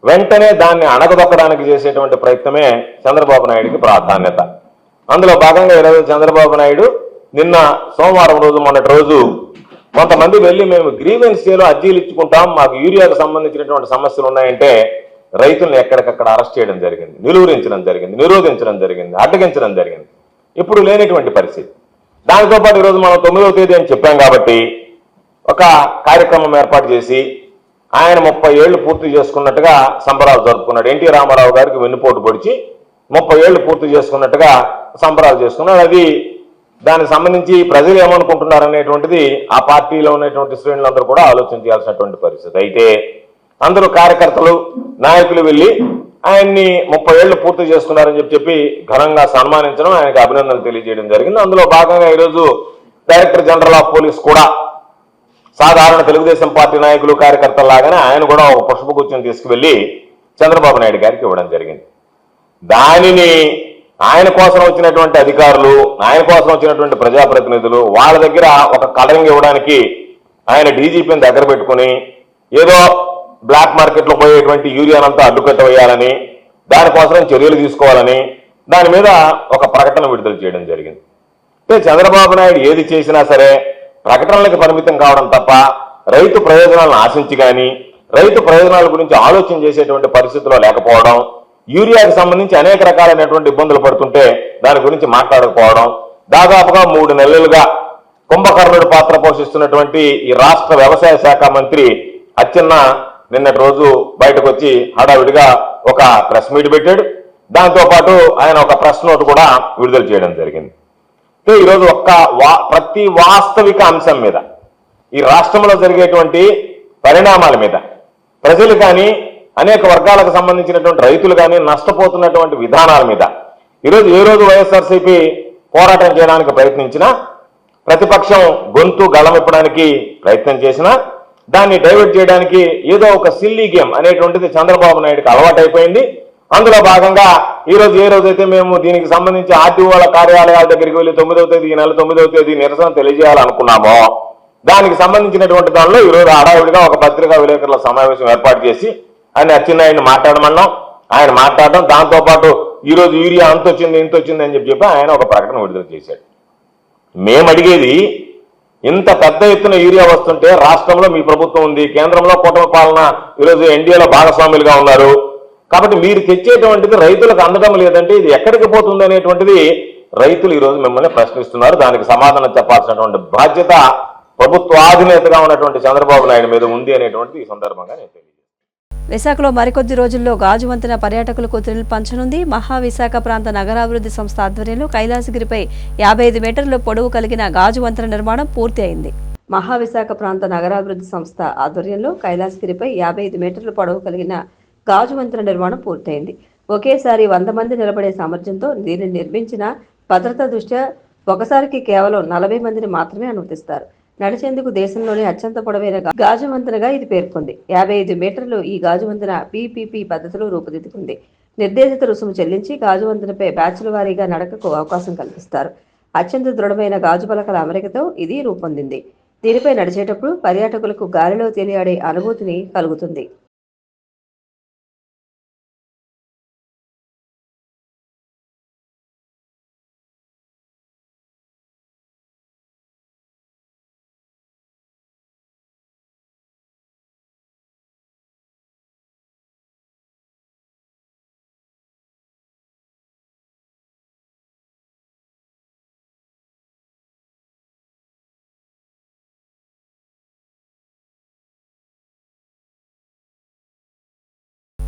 వెంటనే దాన్ని అణగదొక్కడానికి చేసేటువంటి ప్రయత్నమే చంద్రబాబు నాయుడికి ప్రాధాన్యత. అందులో భాగంగా ఈరోజు చంద్రబాబు నాయుడు నిన్న సోమవారం రోజు మొన్నటి రోజు కొంతమంది వెళ్ళి మేము గ్రీవెన్స్ చేలో అర్జీలు ఇచ్చుకుంటాం, మాకు యూరియాకు సంబంధించినటువంటి సమస్యలు ఉన్నాయంటే రైతులను ఎక్కడికక్కడ అరెస్ట్ చేయడం జరిగింది, నిలువరించడం జరిగింది, నిరోధించడం జరిగింది, అడ్డగించడం జరిగింది. ఇప్పుడు లేనటువంటి పరిస్థితి. దానితో పాటు ఈరోజు మనం 9వ తేదీ అని చెప్పాం కాబట్టి ఒక కార్యక్రమం ఏర్పాటు చేసి ఆయన 30 ఏళ్లు పూర్తి చేసుకున్నట్టుగా సంబరాలు జరుపుకున్నాడు. ఎన్టీ రామారావు గారికి వెన్నుపోటు పొడిచి 30 ఏళ్లు పూర్తి చేసుకున్నట్టుగా సంబరాలు చేసుకున్నాడు. అది దానికి సంబంధించి ప్రజలు ఏమనుకుంటున్నారు అనేటువంటిది ఆ పార్టీలో ఉన్నటువంటి శ్రేణులందరూ కూడా ఆలోచన చేయాల్సినటువంటి పరిస్థితి. అయితే అందరూ కార్యకర్తలు నాయకులు వెళ్ళి ఆయన్ని 30 ఏళ్లు పూర్తి చేసుకున్నారని చెప్పి ఘనంగా సన్మానించడం, ఆయనకు అభినందనలు తెలియజేయడం జరిగింది. అందులో భాగంగా ఈరోజు డైరెక్టర్ జనరల్ ఆఫ్ పోలీస్ కూడా సాధారణ తెలుగుదేశం పార్టీ నాయకులు కార్యకర్తల లాగానే ఆయన కూడా ఒక పుష్పగుచ్చం తీసుకువెళ్ళి చంద్రబాబు నాయుడు గారికి ఇవ్వడం జరిగింది. దానిని ఆయన కోసం వచ్చినటువంటి అధికారులు, ఆయన కోసం వచ్చినటువంటి ప్రజాప్రతినిధులు వాళ్ళ దగ్గర ఒక కలరింగ్ ఇవ్వడానికి ఆయన డీజీపీని దగ్గర పెట్టుకుని ఏదో బ్లాక్ మార్కెట్లో పోయేటువంటి యూరియానంతా అడ్డుకట్ట వేయాలని, దానికోసం చర్యలు తీసుకోవాలని దాని మీద ఒక ప్రకటన విడుదల చేయడం జరిగింది. అంటే చంద్రబాబు నాయుడు ఏది చేసినా సరే ప్రకటనలకు పరిమితం కావడం తప్ప రైతు ప్రయోజనాలను ఆశించి కానీ రైతు ప్రయోజనాల గురించి ఆలోచన చేసేటువంటి పరిస్థితిలో లేకపోవడం, యూరియాకి సంబంధించి అనేక రకాలైనటువంటి ఇబ్బందులు పడుతుంటే దాని గురించి మాట్లాడకపోవడం, దాదాపుగా 3 నెలలుగా కుంభకర్ణుడి పాత్ర పోషిస్తున్నటువంటి ఈ రాష్ట్ర వ్యవసాయ శాఖ మంత్రి అచ్చెన్న నిన్నటి రోజు బయటకు వచ్చి హడావిడిగా ఒక ప్రెస్ మీట్ పెట్టాడు. దాంతోపాటు ఆయన ఒక ప్రెస్ నోట్ కూడా విడుదల చేయడం జరిగింది. ఈరోజు ప్రతి వాస్తవిక అంశం మీద, ఈ రాష్ట్రంలో జరిగేటువంటి పరిణామాల మీద ప్రజలు కానీ అనేక వర్గాలకు సంబంధించినటువంటి రైతులు కానీ నష్టపోతున్నటువంటి విధానాల మీద ఈరోజు ఏ రోజు వైఎస్ఆర్సీపీ పోరాటం చేయడానికి ప్రయత్నించినా, ప్రతిపక్షం గొంతు గళమిప్పడానికి ప్రయత్నం చేసినా దాన్ని డైవర్ట్ చేయడానికి ఏదో ఒక సిల్లీ గేమ్ అనేటువంటిది చంద్రబాబు నాయుడుకి అలవాటైపోయింది. అందులో భాగంగా ఈరోజు ఏ రోజైతే మేము దీనికి సంబంధించి ఆర్టీఓల కార్యాలయాల దగ్గరికి వెళ్ళి 9వ తేదీ ఈ నెల 9వ తేదీ నిరసన తెలియజేయాలనుకున్నామో దానికి సంబంధించినటువంటి దానిలో ఈరోజు హడావిడిగా ఒక పత్రికా విలేకరుల సమావేశం ఏర్పాటు చేసి ఆయన అచ్చెన్నాయుడిని మాట్లాడమన్నాం, ఆయన మాట్లాడడం, దాంతోపాటు ఈరోజు యూరియా అంత వచ్చింది ఇంత వచ్చింది అని చెప్పి ఆయన ఒక ప్రకటన విడుదల చేశాడు. మేము అడిగేది, ఇంత పెద్ద ఎత్తున యూరియా వస్తుంటే రాష్ట్రంలో మీ ప్రభుత్వం ఉంది, కేంద్రంలో కూటమి పాలన ఈరోజు ఎన్డీఏలో భాగస్వాములుగా ఉన్నారు కాబట్టి మీరు తెచ్చేటువంటిది రైతులకు అందడం లేదంటే ఇది ఎక్కడికి పోతుంది అనేటువంటిది రైతులు ఈరోజు మిమ్మల్ని ప్రశ్నిస్తున్నారు. దానికి సమాధానం చెప్పాల్సినటువంటి బాధ్యత ప్రభుత్వాధినేతగా ఉన్నటువంటి చంద్రబాబు నాయుడు మీద ఉంది అనేటువంటిది ఈ సందర్భంగా నేను తెలియజేస్తాను. విశాఖలో మరికొద్ది రోజుల్లో గాజు వంతెన పర్యాటకులకు థ్రిల్ పంచనుంది. మహావిశాఖ ప్రాంత నగరాభివృద్ధి సంస్థ ఆధ్వర్యంలో కైలాసగిరిపై 55 మీటర్ల పొడవు కలిగిన గాజు వంతెన నిర్మాణం పూర్తి అయింది. మహావిశాఖ ప్రాంత నగరాభివృద్ధి సంస్థ ఆధ్వర్యంలో కైలాసగిరిపై 55 మీటర్ల పొడవు కలిగిన గాజు వంతెన నిర్మాణం పూర్తయింది. ఒకేసారి 100 మంది నిలబడే సామర్థ్యంతో దీనిని నిర్మించిన భద్రతా దృష్ట్యా ఒకసారికి కేవలం 40 మందిని మాత్రమే అనుమతిస్తారు. నడిచేందుకు దేశంలోనే అత్యంత పొడవైన గాజు వంతెనగా ఇది పేర్కొంది. 55 మీటర్లు ఈ గాజు వంతెన పీపీపీ పద్ధతిలో రూపుదిద్దుకుంది. నిర్దేశిత రుసుము చెల్లించి గాజు వంతెనపై బ్యాచ్ల వారీగా నడకకు అవకాశం కల్పిస్తారు. అత్యంత దృఢమైన గాజు పలకల అమరికతో ఇది రూపొందింది. దీనిపై నడిచేటప్పుడు పర్యాటకులకు గాలిలో తేలియాడే అనుభూతిని కలుగుతుంది.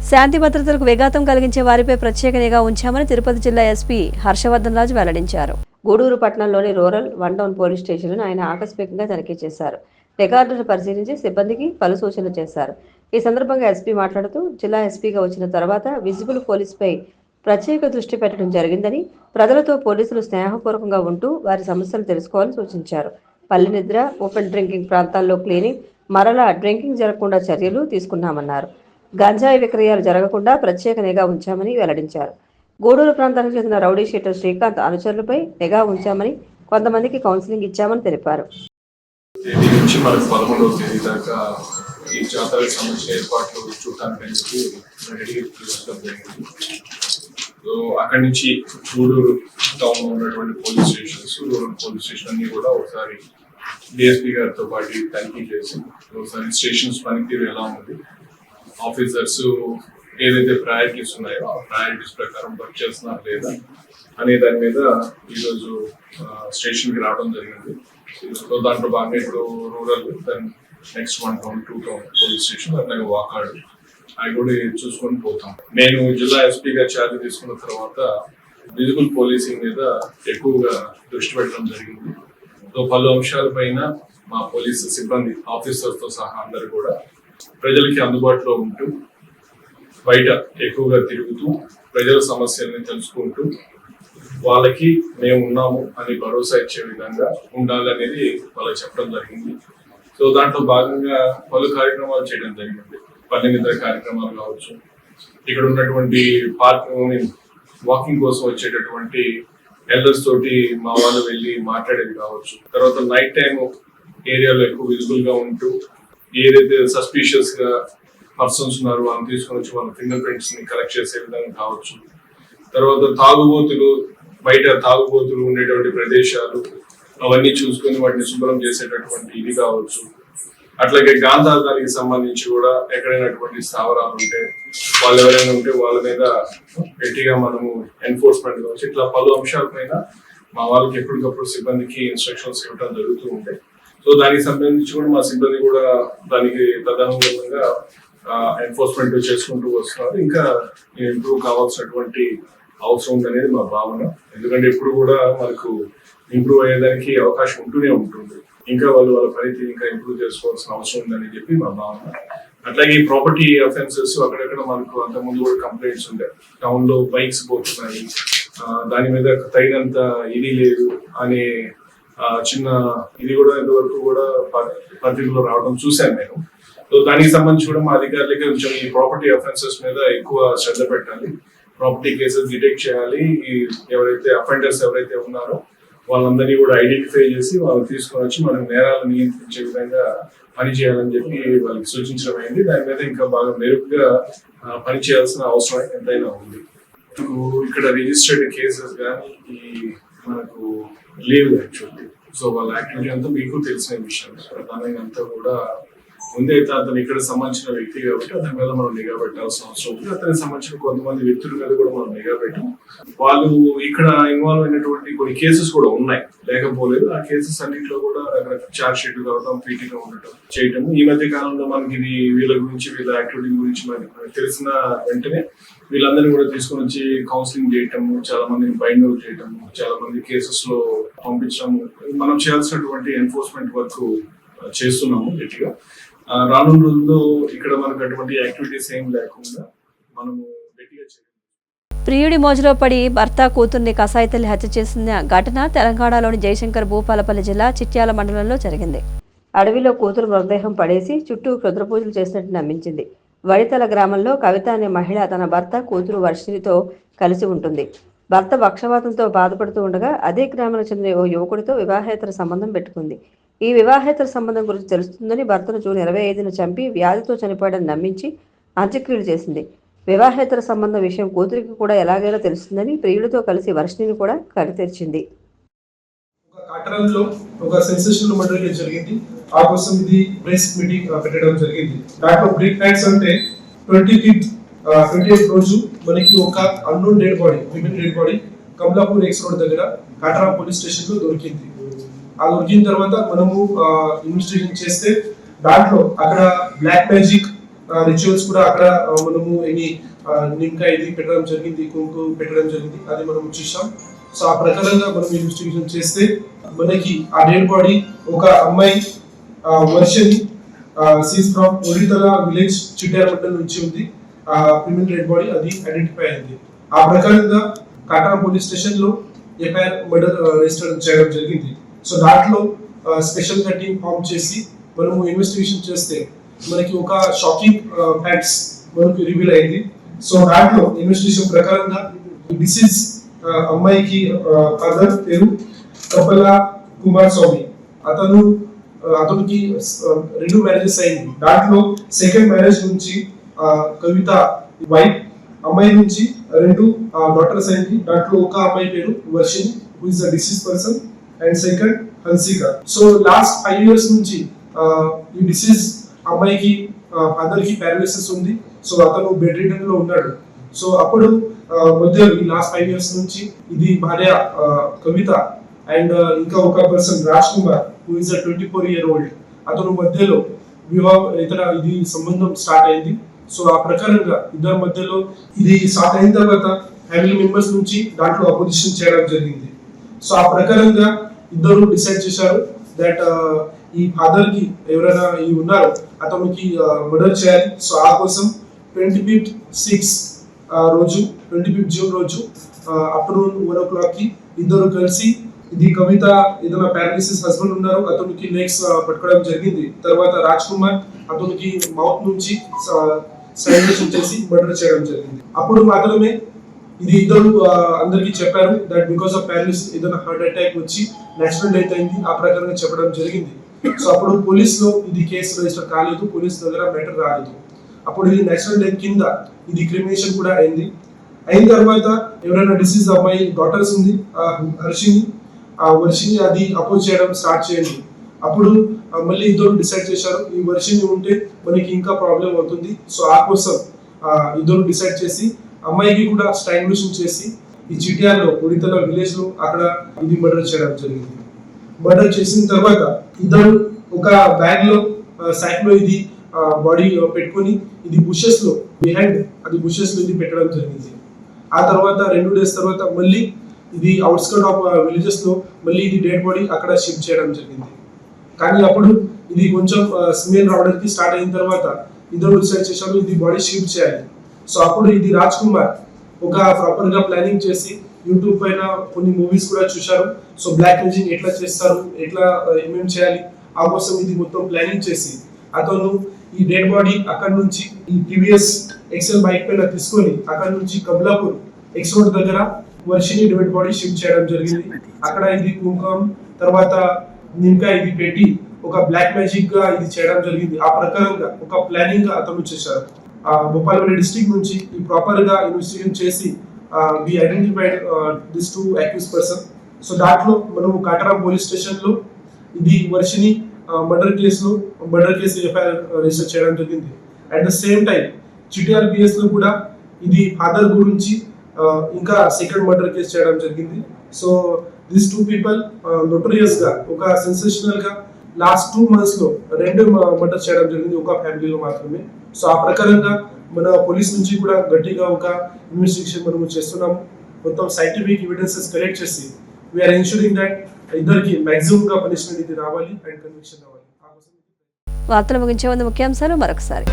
శాంతి భద్రతలకు విఘాతం కలిగించే వారిపై ప్రత్యేక నిఘా ఉంచామని తిరుపతి జిల్లా ఎస్పీ హర్షవర్ధన్ రాజు వెల్లడించారు. గూడూరు పట్టణంలోని రూరల్ 1 టౌన్ పోలీస్ స్టేషన్ను ఆయన ఆకస్మికంగా తనిఖీ చేశారు. రికార్డులను పరిశీలించి సిబ్బందికి పలు సూచనలు చేశారు. ఈ సందర్భంగా ఎస్పీ మాట్లాడుతూ జిల్లా ఎస్పీగా వచ్చిన తర్వాత విజిబుల్ పోలీసుపై ప్రత్యేక దృష్టి పెట్టడం జరిగిందని, ప్రజలతో పోలీసులు స్నేహపూర్వకంగా ఉంటూ వారి సమస్యలు తెలుసుకోవాలని సూచించారు. పల్లె నిద్ర, ఓపెన్ డ్రింకింగ్ ప్రాంతాల్లో క్లీనింగ్, మరలా డ్రింకింగ్ జరగకుండా చర్యలు తీసుకున్నామన్నారు. గంజాయి విక్రయాలు జరగకుండా ప్రత్యేక నిఘా ఉంచామని వెల్లడించారు. గూడూరు ప్రాంతానికి చెందిన రౌడీ షీటర్ శ్రీకాంత్ అనుచరులపై నిఘా ఉంచామని, కొంతమందికి కౌన్సిలింగ్ ఇచ్చామని తెలిపారు. ఈ జాతరకు సంబంధించిన ఏర్పాట్లు చూడటానికి సో అక్కడి నుంచి గూడూరు టౌన్ లో ఉన్నటువంటి police stations, rural police station అన్ని కూడా ఒకసారి డిఎస్పీ గారితో పాటు తనిఖీ చేసి ఒకసారి స్టేషన్స్ పనితీరు ఎలా ఉంది, ఆఫీసర్స్ ఏదైతే ప్రయారిటీస్ ఉన్నాయో ఆ ప్రయారిటీస్ ప్రకారం వర్క్ చేస్తున్నారు లేదా అనే దాని మీద ఈరోజు స్టేషన్కి రావడం జరిగింది. సో దాంట్లో భాగంగా ఇప్పుడు rural, then next 1 town 2 town police station, అట్లాగే వాకాడు అవి కూడా చూసుకొని పోతాం. నేను జిల్లా ఎస్పీగా ఛార్జ్ తీసుకున్న తర్వాత విజిబుల్ పోలీసింగ్ మీద ఎక్కువగా దృష్టి పెట్టడం జరిగింది. సో పలు అంశాలపైన మా పోలీసు సిబ్బంది ఆఫీసర్స్తో సహా అందరు కూడా ప్రజలకి అందుబాటులో ఉంటూ బయట ఎక్కువగా తిరుగుతూ ప్రజల సమస్యల్ని తెలుసుకుంటూ వాళ్ళకి మేము ఉన్నాము అని భరోసా ఇచ్చే విధంగా ఉండాలనేది వాళ్ళకి చెప్పడం జరిగింది. సో దాంట్లో భాగంగా పలు కార్యక్రమాలు చేయడం జరిగింది. పల్లె నిద్ర కార్యక్రమాలు కావచ్చు, ఇక్కడ ఉన్నటువంటి పార్క్ వాకింగ్ కోసం వచ్చేటటువంటి ఎల్డర్స్ తోటి మా వాళ్ళు వెళ్ళి మాట్లాడేది కావచ్చు. తర్వాత నైట్ టైం ఏరియాలో ఎక్కువ విజిబుల్ గా ఉంటూ ఏదైతే సస్పీషియస్ గా పర్సన్స్ ఉన్నారు వాళ్ళని తీసుకొని వచ్చి వాళ్ళ ఫింగర్ ప్రింట్స్ ని కలెక్ట్ చేసే విధంగా కావచ్చు. తర్వాత బయట తాగుబోతులు ఉండేటువంటి ప్రదేశాలు అవన్నీ చూసుకొని వాటిని శుభ్రం చేసేటటువంటి ఇది కావచ్చు. అట్లాగే గాంధార్థానికి సంబంధించి కూడా ఎక్కడైనటువంటి స్థావరాలు ఉంటే వాళ్ళు ఎవరైనా ఉంటే వాళ్ళ మీద గట్టిగా మనము ఎన్ఫోర్స్మెంట్ కావచ్చు, ఇట్లా పలు అంశాలపైన మా వాళ్ళకి ఎప్పటికప్పుడు సిబ్బందికి ఇన్స్ట్రక్షన్స్ ఇవ్వడం జరుగుతూ ఉంటాయి. సో దానికి సంబంధించి కూడా మా సిబ్బంది కూడా దానికి తదనుగుణంగా ఎన్ఫోర్స్మెంట్ చేసుకుంటూ వస్తున్నారు. ఇంకా ఇంప్రూవ్ కావాల్సినటువంటి అవసరం ఉందనేది మా భావన. ఎందుకంటే ఎప్పుడు కూడా మనకు ఇంప్రూవ్ అయ్యేదానికి అవకాశం ఉంటూనే ఉంటుంది. ఇంకా వాళ్ళ పనితీరు ఇంకా ఇంప్రూవ్ చేసుకోవాల్సిన అవసరం ఉందని చెప్పి మా భావన. అట్లాగే ఈ ప్రాపర్టీ అఫెన్సెస్ అక్కడక్కడ మనకు అంతకుముందు కూడా కంప్లైంట్స్ ఉండే, టౌన్ లో బైక్స్ పోతున్నాయి, దాని మీద తగినంత ఇది లేదు అనే చిన్న ఇది కూడా ఇంతవరకు కూడా పత్రికలో రావడం చూశాను నేను. సో దానికి సంబంధించి కూడా మా అధికారులకి కొంచెం ఈ ప్రాపర్టీ అఫెన్సెస్ మీద ఎక్కువ శ్రద్ధ పెట్టాలి, ప్రాపర్టీ కేసెస్ డిటెక్ట్ చేయాలి. ఎవరైతే అఫెండర్స్ ఎవరైతే ఉన్నారో వాళ్ళందరినీ కూడా ఐడెంటిఫై చేసి వాళ్ళని తీసుకొని వచ్చి మనం నేరాలను నియంత్రించే విధంగా పనిచేయాలని చెప్పి వాళ్ళకి సూచించడం అయింది. దాని మీద ఇంకా బాగా మెరుగ్గా పనిచేయాల్సిన అవసరం ఎంతైనా ఉంది. ఇక్కడ రిజిస్టర్డ్ కేసెస్ కానీ మనకు లేవు యాక్చువల్లీ. సో వాళ్ళ యాక్టివిటీ అంతా మీకు తెలిసిన విషయం. ప్రధానంగా అంతా కూడా ముందైతే అతను ఇక్కడ సంబంధించిన వ్యక్తి కాబట్టి అతని మీద మనం నిఘా పెట్టాల్సిన అవసరం ఉంది. అతనికి సంబంధించిన కొంతమంది వ్యక్తుల మీద కూడా మనం నిఘా పెట్టాం. వాళ్ళు ఇక్కడ ఇన్వాల్వ్ అయినటువంటి కొన్ని కేసెస్ కూడా ఉన్నాయి, లేకపోలేదు. ఆ కేసెస్ అన్నింటిలో కూడా రకరకాల ఛార్జ్ షీట్లు కావడం, పీటీగా ఉండటం చేయటం. ఈ మధ్య కాలంలో మనకి ఇది వీళ్ళ గురించి, వీళ్ళ యాక్టివిటీ గురించి మనకి తెలిసిన వెంటనే వీళ్ళందరినీ కూడా తీసుకొని వచ్చి కౌన్సిలింగ్ చేయటము, చాలా మందిని బైండ్ అవుట్ చేయటము, చాలా మంది కేసెస్ లో పంపించడము, మనం చేయాల్సినటువంటి ఎన్ఫోర్స్మెంట్ వర్క్ చేస్తున్నాము గట్టిగా. రానున్న రోజుల్లో ఇక్కడ మనకు అటువంటి యాక్టివిటీస్ ఏం లేకుండా మనము గట్టిగా చేయాలి. ప్రియుడి మోజులో పడి భర్త కూతుర్ని కసాయితల్లి హత్య చేసిన ఘటన తెలంగాణలోని జయశంకర్ భూపాలపల్లి జిల్లా చిట్యాల మండలంలో జరిగింది. అడవిలో కూతురు మృతదేహం పడేసి చుట్టూ క్షుద్ర పూజలు చేసినట్టు నమ్మించింది. వడితల గ్రామంలో కవిత అనే మహిళ తన భర్త కూతురు వర్షినితో కలిసి ఉంటుంది. భర్త పక్షవాతంతో బాధపడుతూ ఉండగా అదే గ్రామానికి చెందిన ఓ యువకుడితో వివాహేతర సంబంధం పెట్టుకుంది. ఈ వివాహేతర సంబంధం గురించి తెలుస్తుందని భర్తను జూన్ 25న చంపి వ్యాధితో చనిపోయాడని నమ్మించి అంత్యక్రియలు చేసింది. వివాహేతర సంబంధం విషయం కూతురికి కూడా ఎలాగైనా తెలుస్తుందని ప్రియుడితో కలిసి వర్షిని కూడా కడితెరిచింది. కాటరంలో ఒక సెన్సేషనల్ మర్డర్ జరిగింది. ఆ కోసం ఇది ప్రెస్ మీటింగ్ పెట్టడం జరిగింది. దాంట్లో బ్రేక్ నైట్స్ అంటే 28 రోజు మనకి ఒక unknown dead body, women dead body Kamalapur X road దగ్గర కాటరా పోలీస్ స్టేషన్ లో దొరికింది. ఆ దొరికిన తర్వాత మనము ఇన్వెస్టిగేషన్ చేస్తే దాంట్లో అక్కడ బ్లాక్ మ్యాజిక్ రిచువల్స్ కూడా అక్కడ మనము నిమ్కా ఇది పెట్టడం జరిగింది, కుంకు పెట్టడం జరిగింది, అది మనం చూసాం. సో ఆ ప్రకారంగా మనం ఇన్వెస్టిగేషన్ చేస్తే మనకి ఆ డెడ్ బాడీ ఒక అమ్మాయి Varshini seize from Oditala village Chityal మండలం నుంచి ఉంది. ఫిమేల్ డెడ్ బాడీ అది ఐడెంటిఫై అయింది. ఆ ప్రకారంగా కాటరా పోలీస్ స్టేషన్ లో ఎఫ్ఐఆర్ మర్డర్ రిజిస్టర్ చేయడం జరిగింది. సో దాంట్లో స్పెషల్ గా టీమ్ ఫామ్ చేసి మనము ఇన్వెస్టిగేషన్ చేస్తే మనకి ఒక షాకింగ్ ఫ్యాక్ట్స్ మనకు రివీల్ అయింది. సో దాంట్లో ఇన్వెస్టిగేషన్ ప్రకారంగా డిసీజ్ అమ్మాయికి ఫాదర్ పేరు కపల కుమార్ స్వామి. అతనికి 2 మ్యారేజెస్ అయింది. దాంట్లో సెకండ్ మ్యారేజ్ నుంచి కవిత వైఫ్, అమ్మాయి నుంచి 2 డాటర్స్ అయింది. దాంట్లో ఒక అమ్మాయి పేరు Varshini, who is the deceased person, and second Hansika. So last 5 years నుంచి ఈ డిసీజ్ అమ్మాయికి ఫాదర్ కి పారాలిసిస్ ఉంది. సో అతను బెడ్ రిడన్ లో ఉన్నాడు. సో అప్పుడు మధ్య ఈ లాస్ట్ 5 years నుంచి ఇది భార్య కవిత అండ్ ఇంకా ఒక person Raj Kumar, who is a 24-year-old, అతను మధ్యలో ఇది సంబంధం స్టార్ట్ అయింది. సో ఆ ప్రకారంగా ఇద్దరి మధ్యలో ఇది స్టార్ట్ అయిన తర్వాత ఫ్యామిలీ మెంబర్స్ నుంచి దాంట్లో అపోజిషన్ చేయడం జరిగింది. సో ఆ ప్రకారంగా ఇద్దరు డిసైడ్ చేశారు దట్ ఈ ఫాదర్ కి ఎవరైనా ఈ ఉన్నారో అతనికి మర్డర్ చేయాలి. సో ఆ కోసం 25th June రోజు ఆఫ్టర్నూన్ 1 o'clock కి ఇద్దరు కలిసి ఇది కవిత ఏదైనా పారాలిసిస్ హస్బెండ్ ఉన్నారు అతనికి లెగ్స్ పట్టుకోవడం జరిగింది. తర్వాత రాజ్ కుమార్ అతనికి మౌత్ నుంచి స్ట్రాంగులేషన్ చేసి మర్డర్ చేయడం జరిగింది. అప్పుడు మాత్రమే ఇది ఇద్దరు అందరికి చెప్పారు దట్ బికాస్ ఆఫ్ పారాలిసిస్ ఏదైనా హార్ట్ అటాక్ వచ్చి నేచురల్ డెత్ అయింది. ఆ ప్రకారంగా చెప్పడం జరిగింది. సో అప్పుడు పోలీస్ లో ఇది కేసు రిజిస్టర్ కాలేదు, పోలీస్ దగ్గర మ్యాటర్ రాలేదు. అప్పుడు ఇది నేచురల్ డెత్ కింద ఇది క్రిమినేషన్ కూడా అయింది. అయిన తర్వాత ఎవరైనా డిసీజ్ అమ్మాయి డాటర్స్ ఉంది వర్షిని అది అపోజ్ చేయడం స్టార్ట్ చేయండి. అప్పుడు మళ్ళీ ఇద్దరు డిసైడ్ చేశారు ఈ వర్షిని ఉంటే మనకి ఇంకా ప్రాబ్లం అవుతుంది. సో ఆ కోసం ఇద్దరు డిసైడ్ చేసి అమ్మాయికి కూడా స్ట్రాంగులేషన్ చేసి ఈ చిటియాల్లో ఉడితల విలేజ్ లో అక్కడ ఇది మర్డర్ చేయడం జరిగింది. మర్డర్ చేసిన తర్వాత ఇద్దరు ఒక బ్యాగ్ లో సైడ్ లో ఇది బాడీ పెట్టుకొని ఇది బుషెస్ లో బిహైండ్ బుషెస్ లో ఇది పెట్టడం జరిగింది. ఆ తర్వాత 2 days తర్వాత మళ్ళీ ఇది అవుట్స్కర్ట్ ఆఫ్ విలేజెస్ లో మళ్ళీ ఇది డెడ్ బాడీ అక్కడ షిఫ్ట్ చేయడం జరిగింది. కానీ అప్పుడు ఇది కొంచెం స్మెల్ రావడానికి స్టార్ట్ అయిన తర్వాత ఇద్దరు డిసైడ్ చేశారు ఇది బాడీ షిఫ్ట్ చేయాలి. సో అప్పుడు ఇది రాజ్ కుమార్ ఒక ప్రాపర్ గా ప్లానింగ్ చేసి యూట్యూబ్ పైన కొన్ని మూవీస్ కూడా చూశారు. సో బ్లాక్ మెయిలింగ్ ఎట్లా చేస్తారు, ఎట్లా ఏమేమి చేయాలి, ఆ కోసం ఇది మొత్తం ప్లానింగ్ చేసి అతను ఈ డెడ్ బాడీ అక్కడ నుంచి ఈ టీవీఎస్ ఎక్సెల్ బైక్ పైన తీసుకొని అక్కడ నుంచి కమలాపూర్ ఎక్స్ రోడ్ దగ్గర వర్షిని డెడ్ బాడీ షిఫ్ట్ చేయడం జరిగింది. అక్కడ ఇది కుంకుమ తర్వాత ఇంకా ఇది పెట్టి ఒక బ్లాక్ మ్యాజిక్ గా ఇది చేయడం జరిగింది. ఆ ప్రకారంగా ఒక ప్లానింగ్ గా అతను చేశారు. భోపాల్పల్లి డిస్ట్రిక్ట్ నుంచి ఈ ప్రాపర్ గా ఇన్వెస్టిగేషన్ చేసి we identified this 2 accused person. So దాంట్లో మనము కాటరాం పోలీస్ స్టేషన్ లో ఇది Varshini murder case FIR register చేయడం జరిగింది. At the same time Chityal PS లో కూడా ఇది ఫాదర్ గురించి ఇంకా సెకండ్ మర్డర్ కేసు చేయడం జరిగింది. సో దిస్ 2 people నోటరియస్ గా ఒక సెన్సేషనల్ గా లాస్ట్ 2 months లో 2 మర్డర్ చేయడం జరిగింది ఒక ఫ్యామిలీలో మాత్రమే. సో ఆ ప్రకారంగా మన పోలీస్ నుంచి కూడా గట్టిగా ఒక ఇన్వెస్టిగేషన్ మనము చేస్తున్నాము. మొత్తం సైంటిఫిక్ ఎవిడెన్సెస్ కలెక్ట్ చేసి వీఆర్ ఎన్షూరింగ్ దట్ ఇద్దరికి మాక్సిమం గా పనిష్మెంట్ ఇది రావాలి అండ్ కన్విక్షన్ రావాలి. వార్తలు ముగించే ముందు ముఖ్యాంశాలు మరొకసారి.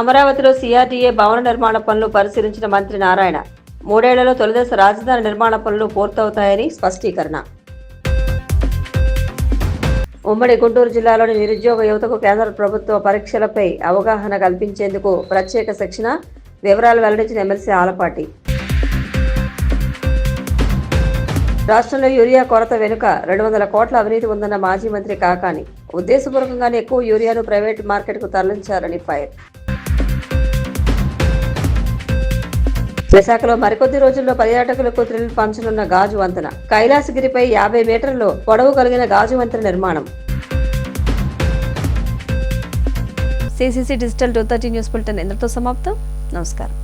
అమరావతిలో సిఆర్డీఏ భవన నిర్మాణ పనులు పరిశీలించిన మంత్రి నారాయణ 3 ఏళ్లలో తొలిదశ రాజధాని నిర్మాణ పనులు పూర్తవుతాయని స్పష్టీకరణ. ఉమ్మడి గుంటూరు జిల్లాలోని నిరుద్యోగ యువతకు కేంద్ర ప్రభుత్వ పరీక్షలపై అవగాహన కల్పించేందుకు ప్రత్యేక శిక్షణ, వివరాలు వెల్లడించిన ఎమ్మెల్సీ ఆలపాటి. రాష్ట్రంలో యూరియా కొరత వెనుక 200 కోట్ల అవినీతి ఉందన్న మాజీ మంత్రి కాకాని. ఉద్దేశపూర్వకంగానే ఎక్కువ యూరియాను ప్రైవేట్ మార్కెట్కు తరలించారని ఫైర్. విశాఖలో మరికొద్ది రోజుల్లో పర్యాటకులకు థ్రిల్ పంచనున్న గాజు వంతెన. కైలాసగిరిపై 50 మీటర్లు పొడవు కలిగిన గాజు వంతెన నిర్మాణం. CCC డిజిటల్ 230 న్యూస్ బులెటిన్ ఇంతటితో సమాప్తం. నమస్కారం.